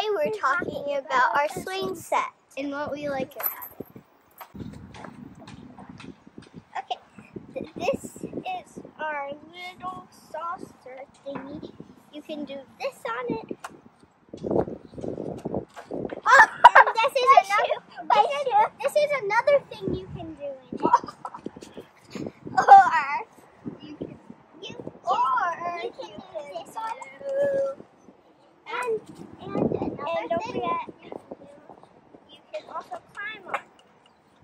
Today we're talking about our swing set and what we like about it. Okay, this is our little saucer thingy. You can do this on it. Oh, and this is another thing you can do in it. Or you can use this on it. And don't forget, you can also climb on it.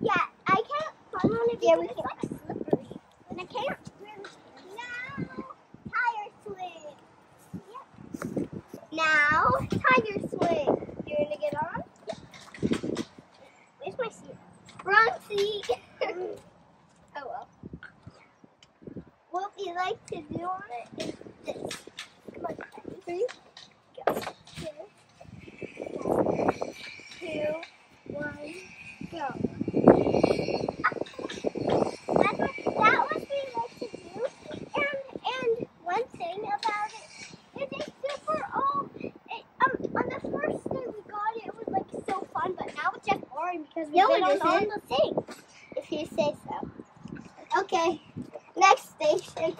Yeah, I can't climb on it because it's like slippery. And I can't really. Now, tire swing. Yep. Now, tire swing. You're going to get on? Yeah. Where's my seat? Wrong seat. Oh well. What we like to do on it is this. Come on, 3, go. 2, 1, go. That was what we like to do. And one thing about it is it's super old. On the first day we got it, it was like so fun, but now it's just boring because we did on all the things. If you say so. Okay. Next station.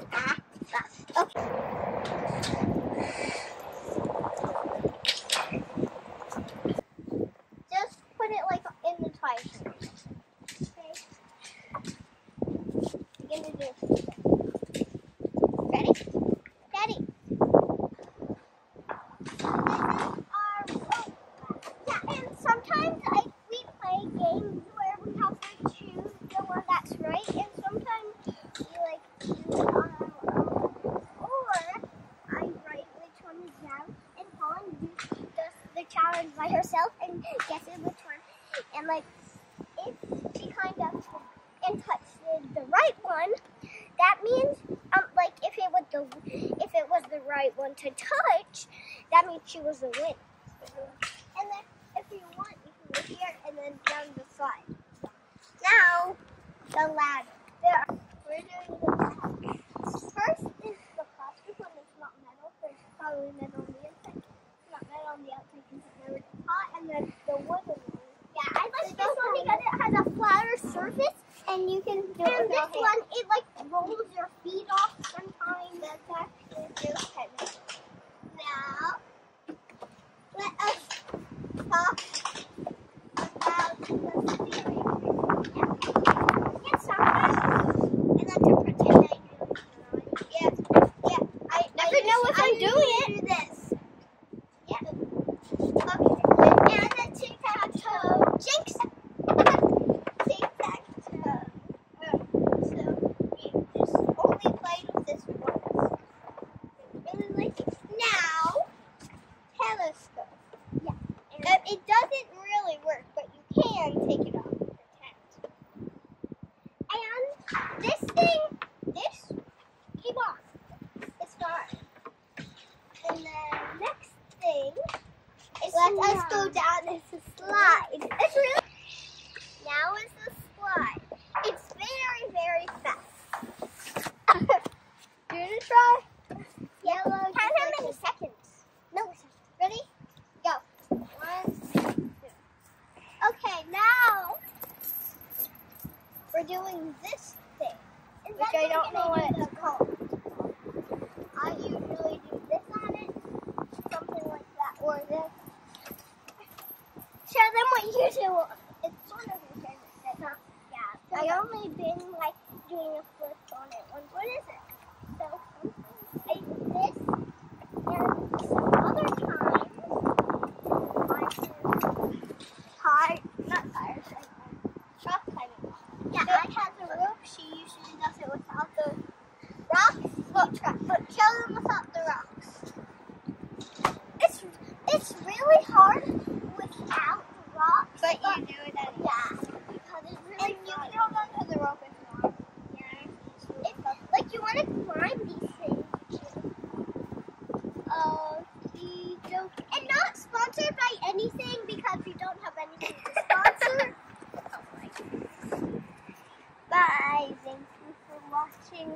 Okay. Just put it like in the tire swing. Okay. You're gonna do it. Ready? Ready. This is our rope. Yeah, and sometimes we play games where we have to choose the one that's right, and sometimes we like do it on our own. Or I write which one is down, and Holland does the challenge by herself and guesses which one. And like, if she kind of touched the right one, that means like if it was the right one to touch, that means she was the win. And then if you want, you can go here and then down the slide. Now the ladder. We're doing the ladder. First is the plastic one that's not metal. There's probably metal on the inside. It's not metal on the outside because it's never hot. And then the wooden one. Yeah, I like this one because it has a flatter surface. And you can do it. And this one, it like rolls your feet off sometimes. That's actually really technical. Now, let us talk about the steering. Yeah. Get sometimes. And then to pretend I do it. Yeah. I never know if I'm doing it. Do this. Yeah. Okay. And then tic-tac-toe. Jinx. It doesn't really work, but you can take it off and pretend. And this came off. It's fine. And then next thing is let us go down this slide. It's really now is the slide. It's very, very fast. You wanna try? Yellow. Count how many seconds? No seconds. Ready? Go. 1, 2. Okay, now we're doing this thing, which I don't know what it's called. I usually do this on it, something like that, or this. Show them what you do. It's sort of your favorite thing, huh? Yeah. I only been like doing a flip on it once. What is it? So I do this, and some other times. Rock climbing. Yeah, I have the rope. She usually does it without the rocks. But show them without the rocks. It's really hard without the rocks. But you do it anyway. Yeah, because it's really and fun. You can hold on to the rope if you want. Yeah. It's like you want to climb these things. And not sponsored by anything because we don't have anything to sponsor. Bye. Thank you for watching.